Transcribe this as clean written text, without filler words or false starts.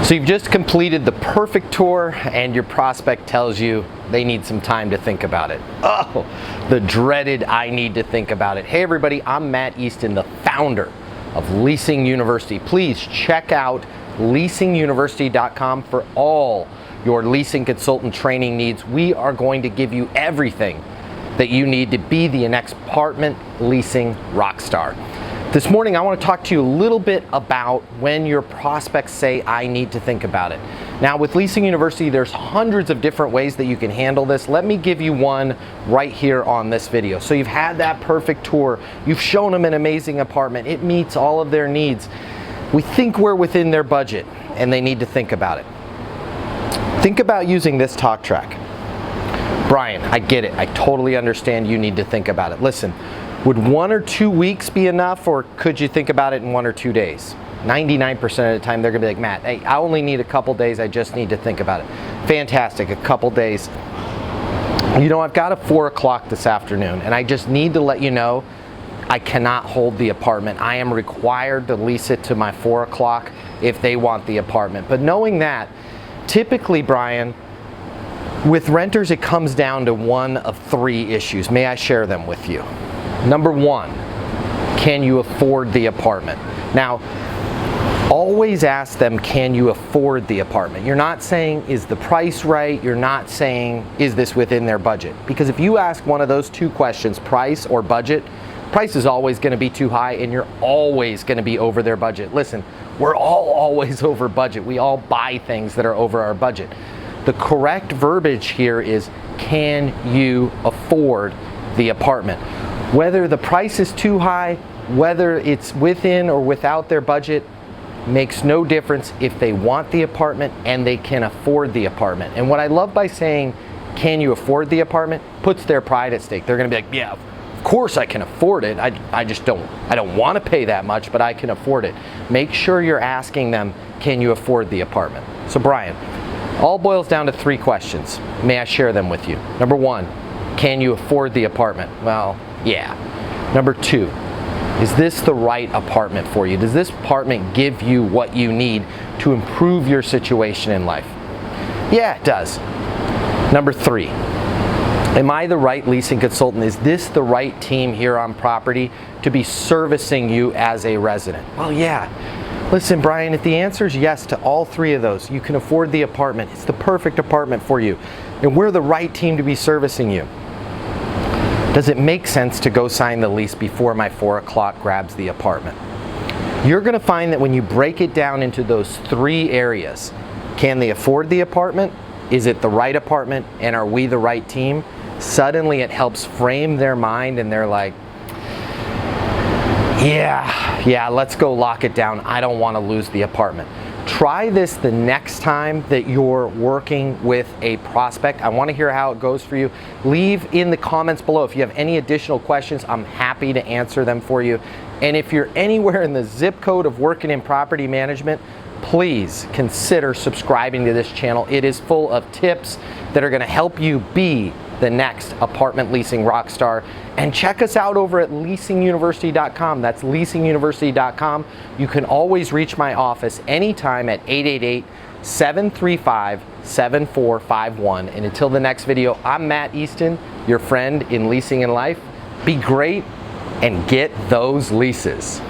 So you've just completed the perfect tour and your prospect tells you they need some time to think about it. Oh, the dreaded I need to think about it. Hey everybody, I'm Matt Easton, the founder of Leasing University. Please check out leasinguniversity.com for all your leasing consultant training needs. We are going to give you everything that you need to be the next apartment leasing rock star. This morning I want to talk to you a little bit about when your prospects say, I need to think about it. Now with Leasing University, there's hundreds of different ways that you can handle this. Let me give you one right here on this video. So you've had that perfect tour, you've shown them an amazing apartment, it meets all of their needs. We think we're within their budget and they need to think about it. Think about using this talk track. Brian, I get it, I totally understand you need to think about it. Listen, would 1 or 2 weeks be enough, or could you think about it in 1 or 2 days? 99% of the time they're gonna be like, Matt, hey, I only need a couple days, I just need to think about it. Fantastic, a couple days. You know, I've got a 4 o'clock this afternoon and I just need to let you know I cannot hold the apartment. I am required to lease it to my 4 o'clock if they want the apartment. But knowing that, typically, Brian, with renters it comes down to one of 3 issues. May I share them with you? Number 1, can you afford the apartment? Now, always ask them, can you afford the apartment? You're not saying, is the price right? You're not saying, is this within their budget? Because if you ask one of those 2 questions, price or budget, price is always gonna be too high and you're always gonna be over their budget. Listen, we're all always over budget. We all buy things that are over our budget. The correct verbiage here is, can you afford the apartment? Whether the price is too high, whether it's within or without their budget, makes no difference if they want the apartment and they can afford the apartment. And what I love by saying, can you afford the apartment, puts their pride at stake. They're gonna be like, yeah, of course I can afford it. I don't wanna pay that much, but I can afford it. Make sure you're asking them, can you afford the apartment? So Brian, all boils down to 3 questions. May I share them with you? Number 1, can you afford the apartment? Well, yeah. Number 2, is this the right apartment for you? Does this apartment give you what you need to improve your situation in life? Yeah, it does. Number 3, am I the right leasing consultant? Is this the right team here on property to be servicing you as a resident? Well, yeah. Listen, Brian, if the answer is yes to all 3 of those, you can afford the apartment, it's the perfect apartment for you, and we're the right team to be servicing you, does it make sense to go sign the lease before my 4 o'clock grabs the apartment? You're gonna find that when you break it down into those 3 areas, can they afford the apartment? Is it the right apartment? And are we the right team? Suddenly it helps frame their mind and they're like, yeah, let's go lock it down. I don't want to lose the apartment. Try this the next time that you're working with a prospect. I want to hear how it goes for you. Leave in the comments below if you have any additional questions. I'm happy to answer them for you. And if you're anywhere in the zip code of working in property management, please consider subscribing to this channel. It is full of tips that are going to help you be the next apartment leasing rock star. And check us out over at leasinguniversity.com. That's leasinguniversity.com. You can always reach my office anytime at 888-735-7451. And until the next video, I'm Matt Easton, your friend in leasing and life. Be great and get those leases.